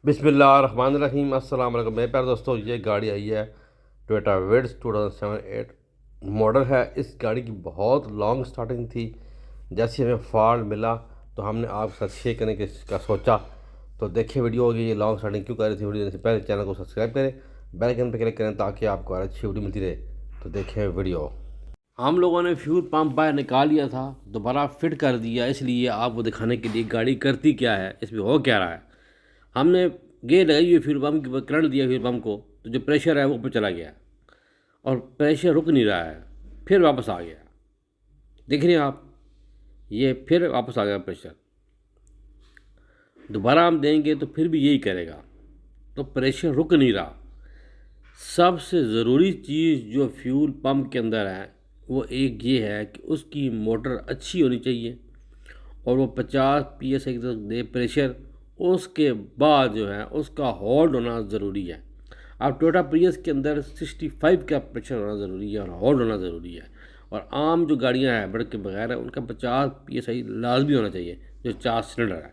बिस्मिल्लाहिर्रहमानिर्रहीम। अस्सलाम वालेकुम मेरे प्यारे दोस्तों, ये गाड़ी आई है टोयोटा विड्स 2007-8 मॉडल है। इस गाड़ी की बहुत लॉन्ग स्टार्टिंग थी। जैसे हमें फॉल्ट मिला तो हमने आपके साथ शेयर करने का सोचा। तो देखिए वीडियो होगी, ये लॉन्ग स्टार्टिंग क्यों कर रही थी। वीडियो देखने से पहले चैनल को सब्सक्राइब करें, बेल आइकन पर क्लिक करें ताकि आपको और अच्छी वीडियो मिलती रहे। तो देखें वीडियो। हम लोगों ने फ्यूल पंप बाहर निकाल लिया था, दोबारा फिट कर दिया, इसलिए आपको दिखाने के लिए गाड़ी करती क्या है, इसमें हो क्या रहा है। हमने गेयर लगाई हुई फ्यूल पम्प की, करंट दिया फ्यूल पम्प को, तो जो प्रेशर है वो ऊपर चला गया और प्रेशर रुक नहीं रहा है, फिर वापस आ गया। देख रहे हैं आप, ये फिर वापस आ गया प्रेशर। दोबारा हम देंगे तो फिर भी यही करेगा, तो प्रेशर रुक नहीं रहा। सबसे ज़रूरी चीज़ जो फ्यूल पम्प के अंदर है वो एक ये है कि उसकी मोटर अच्छी होनी चाहिए और वो 50 PSI तक दे प्रेशर। उसके बाद जो है उसका होल्ड होना ज़रूरी है। अब टोयोटा प्रियस के अंदर 65 का प्रेशर होना ज़रूरी है और होल्ड होना ज़रूरी है। और आम जो गाड़ियां हैं हाइब्रिड के बगैर है, उनका 50 PSI लाजमी होना चाहिए, जो 4 सिलेंडर है।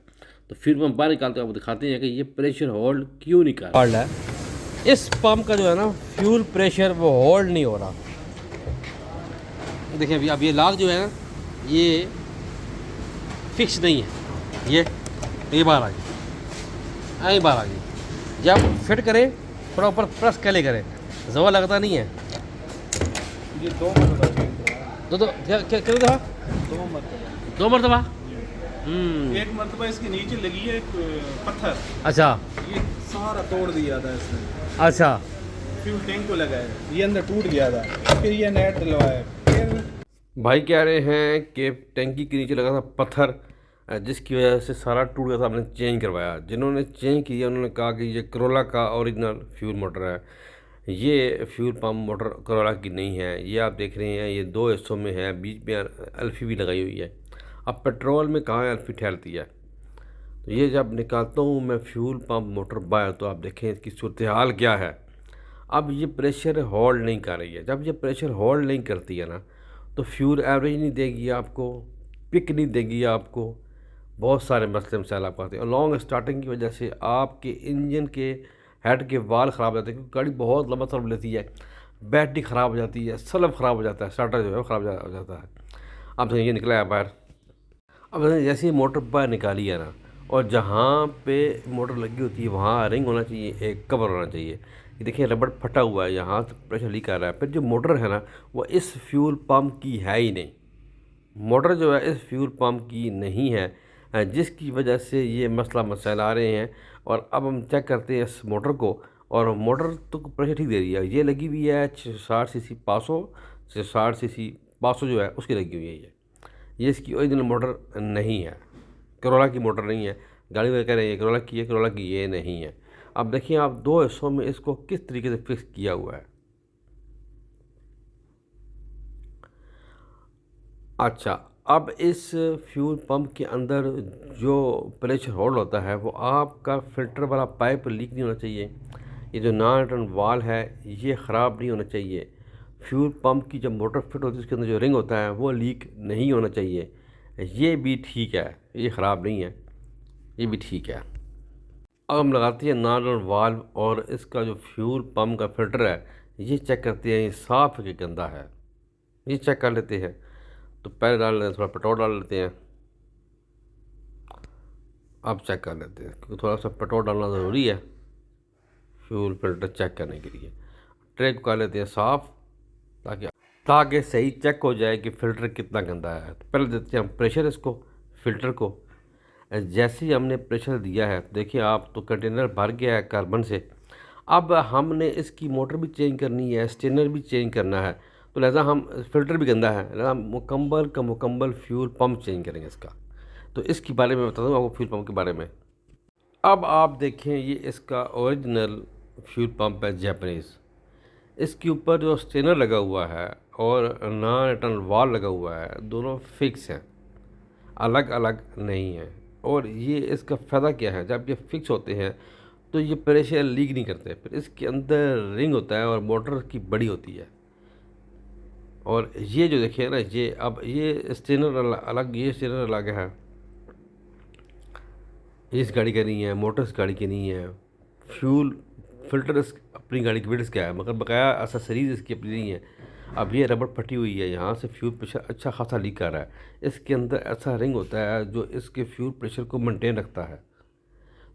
तो फिर हम बाहर निकालते हैं, आपको दिखाते हैं कि ये प्रेशर होल्ड क्यों नहीं कर रहा है। इस पंप का जो है ना फ्यूल प्रेशर वो होल्ड नहीं हो रहा। देखिए अभी अब ये लाग जो है ना, ये फिक्स नहीं है। ये बाहर आ गई, यहीं बाहर आ गई। जब फिट करें थोड़ा ऊपर प्रेस कैले करें, जवा लगता नहीं है। ये दो मरतबा दो क्या दफ़ा? दो मरतबा। एक मरतबा इसके नीचे लगी है एक पत्थर। अच्छा ये सारा तोड़ दिया था इसने। अच्छा। फ्यूल टैंक को लगाया, ये अंदर टूट गया था, फिर ये नेट डलवाया। फिर भाई कह रहे हैं कि टैंकी के नीचे लगा था पत्थर, जिसकी वजह से सारा टूट गया था। हमने चेंज करवाया। जिन्होंने चेंज किया उन्होंने कहा कि ये करोला का ओरिजिनल फ्यूल मोटर है, ये फ्यूल पम्प मोटर करोला की नहीं है। ये आप देख रहे हैं ये दो हिस्सों में है, बीच में एल्फी भी लगाई हुई है। अब पेट्रोल में कहाँ एल्फी ठहरती है। तो ये जब निकालता हूँ मैं फ्यूल पम्प मोटर बाहर, तो आप देखें इसकी सूरत हाल क्या है। अब ये प्रेशर होल्ड नहीं कर रही है। जब ये प्रेशर होल्ड नहीं करती है ना, तो फ्यूल एवरेज नहीं देगी आपको, पिक नहीं देगी आपको। बहुत सारे मसले मसाइल आपको आते हैं और लॉन्ग स्टार्टिंग की वजह से आपके इंजन के हेड के वाल ख़राब हो जाते हैं, क्योंकि गाड़ी बहुत लंबा सर्व लेती है। बैटरी ख़राब हो जाती है, सलब ख़राब हो जाता है, स्टार्टर जो है वो ख़राब हो जाता है। अब तो ये निकला है बाहर। अब जैसे ही मोटर बाहर निकाली है ना, और जहाँ पे मोटर लगी होती है वहाँ रिंग होना चाहिए, एक कवर होना चाहिए। ये देखिए रबड़ फटा हुआ है, यहाँ से प्रेशर लीक आ रहा है। फिर जो मोटर है ना वो इस फ्यूल पम्प की है ही नहीं। मोटर जो है इस फ्यूल पंप की नहीं है, जिसकी वजह से ये मसला मसाइल आ रहे हैं। और अब हम चेक करते हैं इस मोटर को, और मोटर तो प्रेशर ठीक दे रही है। ये लगी हुई है 60cc 500 से 60cc 500 जो है उसकी लगी हुई है। ये इसकी ओरिजिनल मोटर नहीं है, करोला की मोटर नहीं है। गाड़ी में कह रहे हैं करोला की है, करोला की ये नहीं है। अब देखिए आप दो हिस्सों में इसको किस तरीके से फिक्स किया हुआ है। अच्छा, अब इस फ्यूल पंप के अंदर जो प्रेशर होल्ड होता है वो आपका फ़िल्टर वाला पाइप लीक नहीं होना चाहिए। ये जो नॉन रिटर्न वाल है ये ख़राब नहीं होना चाहिए। फ्यूल पंप की जब मोटर फिट होती है उसके अंदर जो रिंग होता है वो लीक नहीं होना चाहिए। ये भी ठीक है, ये ख़राब नहीं है, ये भी ठीक है। अब हम लगाते हैं नॉन रिटर्न वाल्व और इसका जो फ्यूल पंप का फ़िल्टर है ये चेक करते हैं ये साफ़ है कि गंदा है, ये चेक कर लेते हैं। तो पहले डाल लेते हैं, थोड़ा पेट्रोल डाल लेते हैं। अब चेक कर लेते हैं, क्योंकि थोड़ा सा पेट्रोल डालना ज़रूरी है फ्यूल फिल्टर चेक करने के लिए। ट्रे को कर लेते हैं साफ़, ताकि ताकि सही चेक हो जाए कि फ़िल्टर कितना गंदा है। तो पहले देते हैं हम प्रेशर इसको, फ़िल्टर को। जैसे ही हमने प्रेशर दिया है देखिए आप, तो कंटेनर भर गया है कार्बन से। अब हमने इसकी मोटर भी चेंज करनी है, स्टेनर भी चेंज करना है। तो लिहाजा हम, फ़िल्टर भी गंदा है, लिहाजा मुकम्मल का मुकम्मल फ्यूल पंप चेंज करेंगे इसका। तो इसके बारे में बता दूँ आपको फ्यूल पंप के बारे में। अब आप देखें ये इसका ओरिजिनल फ्यूल पंप है जापानीज़। इसके ऊपर जो स्टेनर लगा हुआ है और नॉन रिटर्न वाल लगा हुआ है, दोनों फिक्स हैं, अलग अलग नहीं है। और ये इसका फ़ायदा क्या है, जब ये फिक्स होते हैं तो ये प्रेशर लीक नहीं करते। फिर इसके अंदर रिंग होता है और मोटर की बड़ी होती है। और ये जो देखिए ना, ये अब ये स्टेनर अलग, ये स्टेनर अलग है, इस गाड़ी का नहीं है, मोटर इस गाड़ी की नहीं है, फ्यूल फिल्टर इस अपनी गाड़ी की विड्स का है, मगर बकाया एसेसरीज इसकी अपनी नहीं है। अब ये रबड़ फटी हुई है, यहाँ से फ्यूल प्रेशर अच्छा खासा लीक कर रहा है। इसके अंदर ऐसा रिंग होता है जो इसके फ्यूल प्रेशर को मेंटेन रखता है।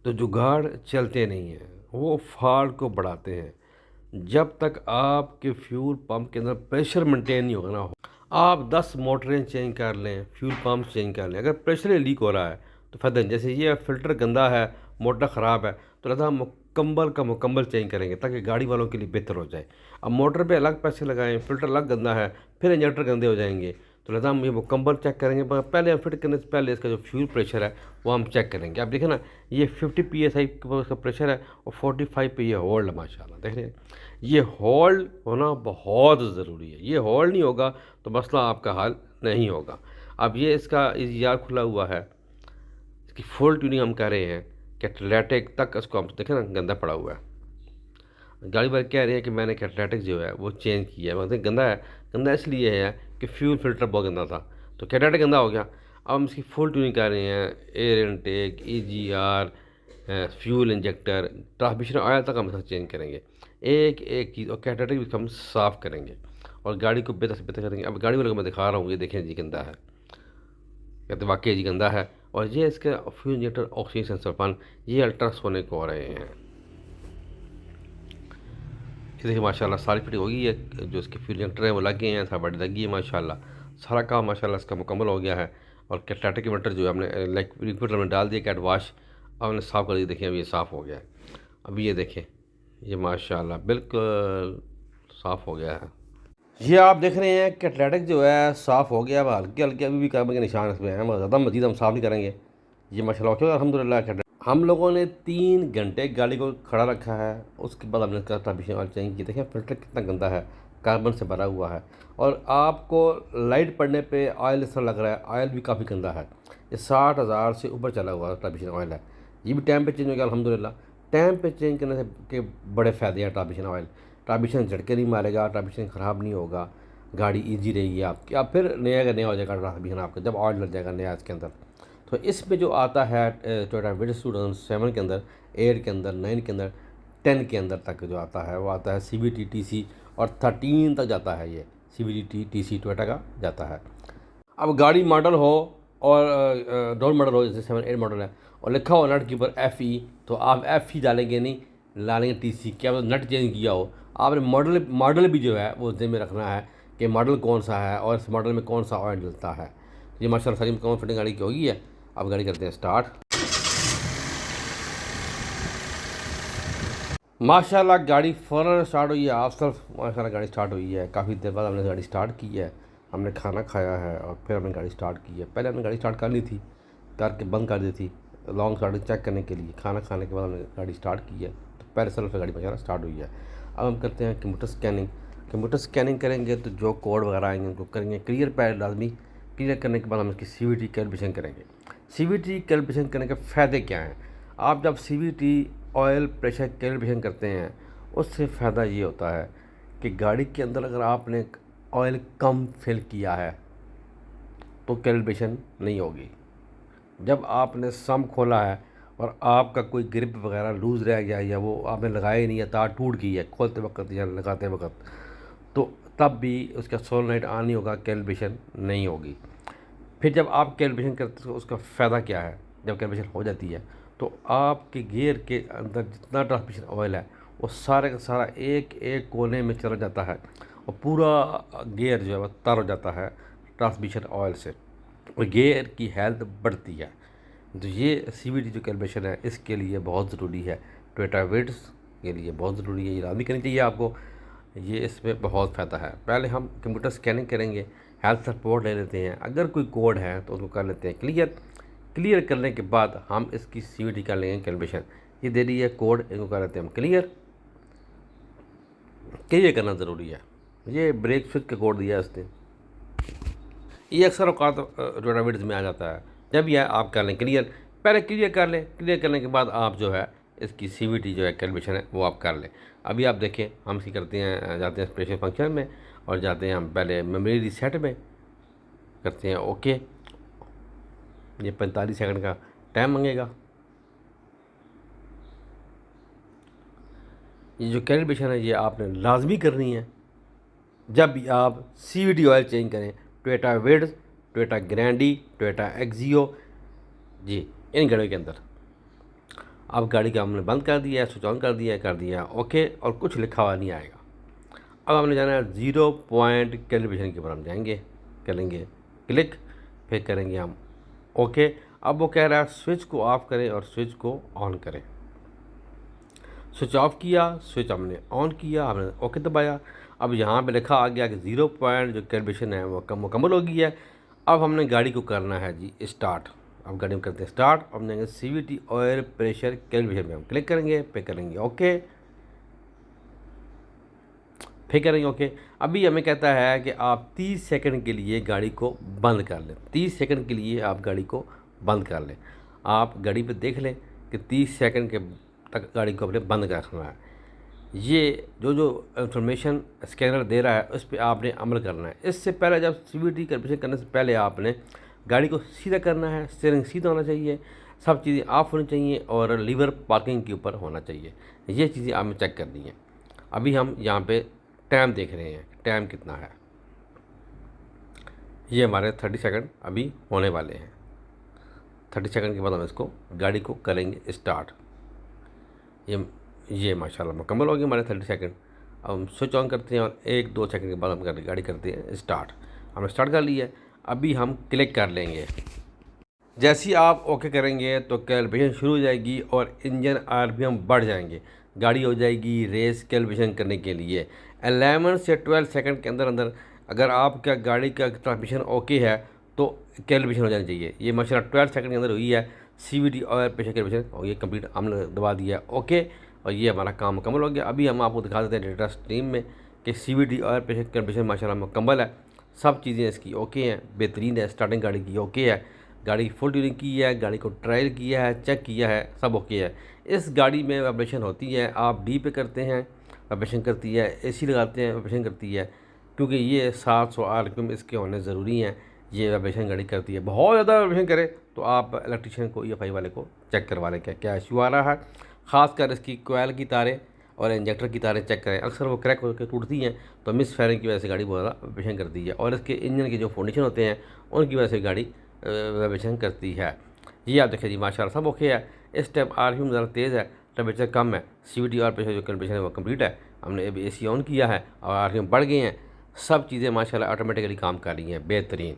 तो जुगाड़ चलते नहीं हैं, वो फॉल्ट को बढ़ाते हैं। जब तक आपके फ्यूल पंप के अंदर प्रेशर मेंटेन नहीं होगा ना, आप 10 मोटरें चेंज कर लें, फ्यूल पंप चेंज कर लें, अगर प्रेशर ही लीक हो रहा है तो फ़ायदा नहीं। जैसे ये फ़िल्टर गंदा है, मोटर ख़राब है, तो लिहाजा हम मुकम्मल का मुकम्मल चेंज करेंगे ताकि गाड़ी वालों के लिए बेहतर हो जाए। अब मोटर पे अलग पैसे लगाएं, फ़िल्टर अलग गंदा है, फिर इंजेक्टर गंदे हो जाएंगे, तो लिहाजा हम ये मुकम्मल चेक करेंगे। मगर पहले हम फिट करने से पहले इसका जो फ्यूल प्रेशर है वो हम चेक करेंगे। आप देखें ना, ये 50 PSI के ऊपर इसका प्रेशर है और 45 पे ये होल्ड है। माशाल्लाह देख रहे हैं, ये होल्ड होना बहुत ज़रूरी है। ये होल्ड नहीं होगा तो मसला आपका हल नहीं होगा। अब ये इसका यार खुला हुआ है, इसकी फुल ट्यूनिंग हम कर रहे हैं, कैटलाटिक तक इसको हम देखें ना गंदा पड़ा हुआ है। गाड़ी वाले कह रहे हैं कि मैंने कैटलाटिक जो है वो चेंज किया है, मतलब गंदा है। गंदा इसलिए है कि फ्यूल फिल्टर बहुत गंदा था, तो कैटलाटिक गंदा हो गया। अब हम इसकी फुल ट्यूनिंग कर रहे हैं, air intake, EGR, fuel injector, transmission oil तक हम इसका चेंज करेंगे, एक एक चीज़। और कैटलाटिक भी हम साफ़ करेंगे और गाड़ी को बेहतर से बेहतर करेंगे। अब गाड़ी वाले को मैं दिखा रहा हूँ, ये देखें जी गंदा है, कहते वाकई जी गंदा है। और ये इसका fuel injector, oxygen sensor fan, ये अल्ट्रासोनिक हो रहे हैं। ये देखिए माशाल्लाह सारी फिटिंग हो गई है, जो इसके फ्यूल इंजेक्टर हैं वो लग गए हैं, सब बड़ी लगी है माशाल्लाह। सारा काम माशाल्लाह इसका मुकम्मल हो गया है। और कैटलाटिक इन्वर्टर जो है हमने लिक्विड में डाल दिया, कैट वाश, अब हमने साफ़ कर दिया। देखिए अब ये साफ़ हो गया है। अभी ये देखें, ये माशाल्लाह बिल्कुल साफ़ हो गया है। ये आप देख रहे हैं कैटलाटिक जो है साफ़ हो गया। अब हल्के हल्के अभी भी कार्बन के निशान इसमें हैं, मगर ज़्यादा मजीद हम साफ़ नहीं करेंगे। ये माशाल्लाह ओके अल्हम्दुलिल्लाह। कैटलाटिक हम लोगों ने 3 घंटे गाड़ी को खड़ा रखा है, उसके बाद हमने इसका ट्रांसमिशन ऑयल चेंज किया। देखें फिल्टर कितना गंदा है, कार्बन से भरा हुआ है। और आपको लाइट पड़ने पे ऑयल इस तरह लग रहा है, ऑयल भी काफ़ी गंदा है। ये 60,000 से ऊपर चला हुआ ट्रांसमिशन ऑयल है। ये भी टाइम पे चेंज हो गया अल्हम्दुलिल्लाह। टाइम पे चेंज करने से के बड़े फ़ायदे हैं ट्रांसमिशन ऑयल। ट्रांसमिशन झटके नहीं मारेगा, ट्रांसमिशन ख़राब नहीं होगा, गाड़ी ईजी रहेगी आपकी। अब फिर नया का नया हो जाएगा ट्रांसमिशन आपका, जब ऑयल लग जाएगा नया इसके अंदर। तो इसमें जो आता है टोयोटा विट्स 2007 के अंदर, 8 के अंदर, 9 के अंदर, 10 के अंदर तक जो आता है वो आता है CVT TC, और 13 तक जाता है। ये CVT TC टोयोटा का जाता है। अब गाड़ी मॉडल हो और डाउन मॉडल हो, जैसे 7, 8 मॉडल है और लिखा हो नट के ऊपर FE, तो आप FE डालेंगे नहीं, डालेंगे TC। क्या मतलब नट चेंज किया हो आपने। मॉडल भी जो है वो ध्यान में रखना है कि मॉडल कौन सा है और इस मॉडल में कौन सा ऑयल डलता है। ये माशाल्लाह सारी मुकम्मल फिटिंग गाड़ी की होगी है। अब गाड़ी करते हैं स्टार्ट। माशाल्लाह गाड़ी फ़ौरन स्टार्ट हुई है। आप सब माशाल्लाह गाड़ी स्टार्ट हुई है। काफ़ी देर बाद हमने गाड़ी स्टार्ट की है। हमने खाना खाया है और फिर हमने गाड़ी स्टार्ट की है। पहले हमने गाड़ी स्टार्ट कर ली थी, करके बंद कर दी थी लॉन्ग स्टार्टिंग चेक करने के लिए। खाना खाने के बाद हमने गाड़ी स्टार्ट की है, तो पहले सेल्फ से गाड़ी माशाल्लाह स्टार्ट हुई है। अब हम करते हैं कंप्यूटर स्कैनिंग। कंप्यूटर स्कैनिंग करेंगे तो जो कोड वगैरह आएंगे उनको करेंगे क्लियर। पैड लाजमी क्लियर करने के बाद हम इसकी CVT कैलिब्रेशन करेंगे। CVT कैलिब्रेशन करने के फ़ायदे क्या हैं? आप जब CVT ऑयल प्रेशर कैलिब्रेशन करते हैं, उससे फ़ायदा ये होता है कि गाड़ी के अंदर अगर आपने ऑयल कम फिल किया है तो कैलिब्रेशन नहीं होगी। जब आपने सम खोला है और आपका कोई ग्रिप वगैरह लूज़ रह गया या वो आपने लगाया ही नहीं है, तार टूट गई है खोलते वक्त या लगाते वक्त, तो तब भी उसका सोलनॉइड ऑन नहीं होगा, कैलिब्रेशन नहीं होगी। फिर जब आप कैलिब्रेशन करते हो उसका फ़ायदा क्या है? जब कैलिब्रेशन हो जाती है तो आपके गियर के अंदर जितना ट्रांसमिशन ऑयल है वो सारे का सारा एक एक कोने में चला जाता है और पूरा गियर जो है वह तर हो जाता है ट्रांसमिशन ऑयल से, और गियर की हेल्थ बढ़ती है। तो ये CVT जो कैलिब्रेशन है इसके लिए बहुत ज़रूरी है, टोयोटा विट्स के लिए बहुत ज़रूरी है। ये याद भी करनी चाहिए आपको, ये इसमें बहुत फ़ायदा है। पहले हम कंप्यूटर स्कैनिंग करेंगे, हेल्थ रिपोर्ट ले लेते हैं, अगर कोई कोड है तो उसको कर लेते हैं क्लियर। क्लियर करने के बाद हम इसकी CVT कर लेंगे कैलिब्रेशन। ये दे रही है कोड, इनको कर लेते हैं हम क्लियर। क्लियर करना ज़रूरी है। ये ब्रेक स्विच का कोड दिया है इसने, ये अक्सर औकात टोयोटा विट्स में आ जाता है। जब यह आप कर लें क्लियर, पहले क्लियर कर लें। क्लियर करने के बाद आप जो है इसकी CVT जो है कैलिब्रेशन है वो आप कर लें। अभी आप देखें हम इसकी करते हैं, जाते हैं स्पेशल फंक्शन में और जाते हैं हम पहले मेमोरी रीसेट में, करते हैं ओके। ये 45 सेकंड का टाइम मांगेगा। ये जो कैलिब्रेशन है ये आपने लाजमी करनी है जब भी आप CVT ऑयल चेंज करें। टोयोटा विड्स, टोयोटा ग्रैंडी, टोयोटा एक्जियो, जी इन गाड़ियों के अंदर। अब गाड़ी का हमने बंद कर दिया है, स्विच ऑन कर दिया है ओके, और कुछ लिखा हुआ नहीं आएगा। अब हमने जाना है 0 पॉइंट कैलिब्रेशन के ऊपर हम जाएंगे, करेंगे क्लिक, फिर करेंगे हम ओके। अब वो कह रहा है स्विच को ऑफ करें और स्विच को ऑन करें। स्विच ऑफ किया, स्विच हमने ऑन किया, हमने ओके दबाया। अब यहाँ पे लिखा आ गया कि 0 पॉइंट जो कैलिब्रेशन है वो मुकम्मल हो गई है। अब हमने गाड़ी को करना है जी स्टार्ट। अब गाड़ी में करते हैं स्टार्ट। अब जाएंगे CVT ऑयल प्रेशर कैलिब्रेशन में हम क्लिक करेंगे, पे करेंगे ओके, फिर करेंगे ओके। अभी हमें कहता है कि आप 30 सेकंड के लिए गाड़ी को बंद कर लें। 30 सेकंड के लिए आप गाड़ी को बंद कर लें। आप गाड़ी पे देख लें कि 30 सेकंड के तक गाड़ी को अपने बंद रखना है। ये जो इंफॉर्मेशन स्कैनर दे रहा है उस पर आपने अमल करना है। इससे पहले जब CVT कैलिब्रेशन करने से पहले आपने गाड़ी को सीधा करना है, स्टीयरिंग सीधा होना चाहिए, सब चीज़ें ऑफ होनी चाहिए और लीवर पार्किंग के ऊपर होना चाहिए। ये चीज़ें आपने चेक करनी है। अभी हम यहाँ पे टाइम देख रहे हैं, टाइम कितना है। ये हमारे 30 सेकंड अभी होने वाले हैं। 30 सेकंड के बाद हम इसको गाड़ी को करेंगे स्टार्ट। ये माशाल्लाह मुकम्मल हो गया हमारे 30 सेकंड। अब हम स्विच ऑन करते हैं और 1-2 सेकंड के बाद हम गाड़ी करते हैं स्टार्ट। हमने स्टार्ट कर लिया है। अभी हम क्लिक कर लेंगे। जैसे ही आप ओके करेंगे तो कैलिब्रेशन शुरू हो जाएगी और इंजन RPM बढ़ जाएंगे। गाड़ी हो जाएगी रेस कैलिब्रेशन करने के लिए। 11 से 12 सेकंड के अंदर अंदर अगर आपका गाड़ी का ट्रांसमिशन ओके है तो कैलिब्रेशन हो जानी चाहिए। ये माशाल्लाह 12 सेकंड के अंदर हुई है। CVT ऑयल प्रेशर कैलिब्रेशन और ये कंप्लीट हमने दबा दिया ओके, और ये हमारा काम मुकम्मल हो गया। अभी हम आपको दिखा देते हैं डेटा स्ट्रीम में कि CVT ऑयल प्रेशर कैलिब्रेशन माशाल्लाह मुकम्मल है। सब चीज़ें इसकी ओके हैं, बेहतरीन है। स्टार्टिंग गाड़ी की ओके है, गाड़ी फुल ट्यूनिंग की है, गाड़ी को ट्रायल किया है, चेक किया है, सब ओके है। इस गाड़ी में वाइब्रेशन होती है, आप D पे करते हैं वाइब्रेशन करती है, AC लगाते हैं वाइब्रेशन करती है, क्योंकि ये 700 RPM इसके होने ज़रूरी हैं। ये वाइब्रेशन गाड़ी करती है। बहुत ज़्यादा वाइब्रेशन करे तो आप इलेक्ट्रिशियन को EFI वाले को चेक करवा लें क्या इशू आ रहा है। ख़ासकर इसकी कोयल की तारें और इंजेक्टर की तारें चेक करें, अक्सर वो क्रैक होकर टूटती हैं तो मिस फायरिंग की वजह से गाड़ी बहुत ज़्यादा वाइब्रेशन करती है। और इसके इंजन के जो फाउंडेशन होते हैं उनकी वजह से गाड़ी वाइब्रेशन करती है। ये आप देखिए जी माशाल्लाह सब ओके है। इस टाइम RPM ज़रा तेज़ है, टेम्परेचर कम है। CVT और प्रेशर जो कैलिब्रेशन है वो कंप्लीट है। हमने अभी AC ऑन किया है और RPM बढ़ गए हैं। सब चीज़ें माशाल्लाह ऑटोमेटिकली काम कर रही हैं बेहतरीन।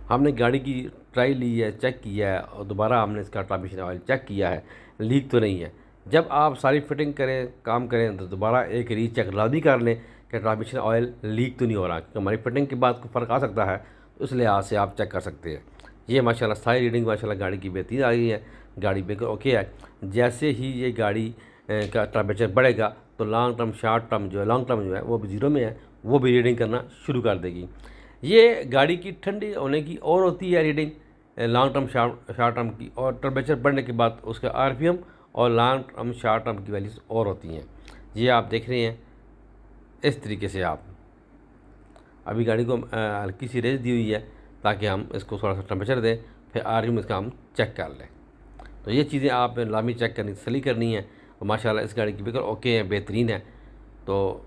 हमने गाड़ी की ट्राई ली है, चेक किया है और दोबारा हमने इसका ट्रांसमिशन ऑयल चेक किया है, लीक तो नहीं है। जब आप सारी फिटिंग करें, काम करें तो दोबारा एक रीचेक लाजमी कर लें कि ट्रांसमिशन ऑयल लीक तो नहीं हो रहा, क्योंकि हमारी फिटिंग के बाद कोई फ़र्क आ सकता है, तो उस लिहाज से आप चेक कर सकते हैं। ये माशाल्लाह सारी रीडिंग माशाल्लाह गाड़ी की बेहतरीन आ गई है। गाड़ी बिल्कुल ओके है। जैसे ही ये गाड़ी का टेम्परेचर बढ़ेगा तो लॉन्ग टर्म शॉर्ट टर्म जो है, लॉन्ग टर्म जो है वो भी 0 में है, वो भी रीडिंग करना शुरू कर देगी। ये गाड़ी की ठंडी होने की और होती है reading long term short term की, और टेम्परेचर बढ़ने के बाद उसका RPM और लॉन्ग टर्म शॉर्ट टर्म की वैल्यूज़ और होती हैं। ये आप देख रहे हैं इस तरीके से। आप अभी गाड़ी को हल्की सी रेस दी हुई है ताकि हम इसको थोड़ा सा टेम्परेचर दें, फिर RPM इसका हम चेक कर लें। तो ये चीज़ें आप लामी चेक करनी तसल्ली करनी है। और माशाल्लाह इस गाड़ी की बिल्कुल ओके है, बेहतरीन है। तो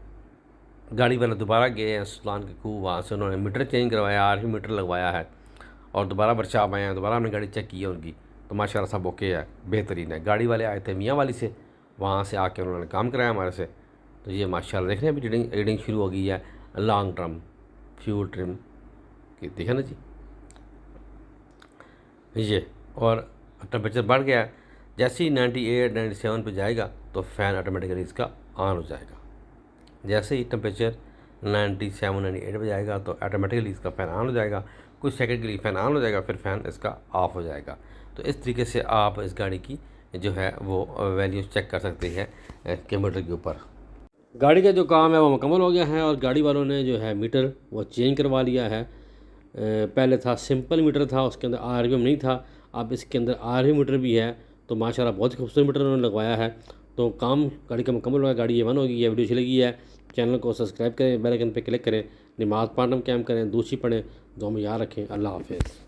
गाड़ी वाले दोबारा गए हैं सुल्तान के खूह, वहाँ से उन्होंने मीटर चेंज करवाया, RPM मीटर लगवाया है और दोबारा वर्कशॉप आए हैं, दोबारा हमने गाड़ी चेक की है उनकी। तो माशाल्लाह सब ओके है, बेहतरीन है। गाड़ी वाले आए थे मियाँ वाली से, वहाँ से आके उन्होंने काम कराया हमारे से। तो ये माशाल्लाह देख रहे हैं अभी रीडिंग शुरू हो गई है लॉन्ग टर्म फ्यूल ट्रिम की, देखा ना जी ये। और टेम्परेचर बढ़ गया है, जैसे ही 98-97 पे जाएगा तो फ़ैन ऑटोमेटिकली इसका ऑन हो जाएगा। जैसे ही टेम्परेचर 97-98 पे जाएगा तो ऑटोमेटिकली इसका फ़ैन ऑन हो जाएगा। कुछ सेकंड के लिए फ़ैन ऑन हो जाएगा, फिर फ़ैन इसका ऑफ हो जाएगा। तो इस तरीके से आप इस गाड़ी की जो है वो वैल्यूज़ चेक कर सकते हैं कंप्यूटर के ऊपर। गाड़ी का जो काम है वो मुकम्मल हो गया है और गाड़ी वालों ने जो है मीटर वो चेंज करवा लिया है। पहले था सिंपल मीटर था, उसके अंदर RPM नहीं था, अब इसके अंदर RPM मीटर भी है। तो माशाल्लाह बहुत ही खूबसूरत मीटर उन्होंने लगवाया है। तो काम गाड़ी का मुकम्मल हो गया। गाड़ी A1 होगी। ये वीडियो अच्छी लगी है, चैनल को सब्सक्राइब करें, बेल आइकन पे क्लिक करें, नमाज़ पढ़ना कैम करें, दूसरी पढ़ें, दुआ में याद रखें। अल्लाह हाफ़िज़।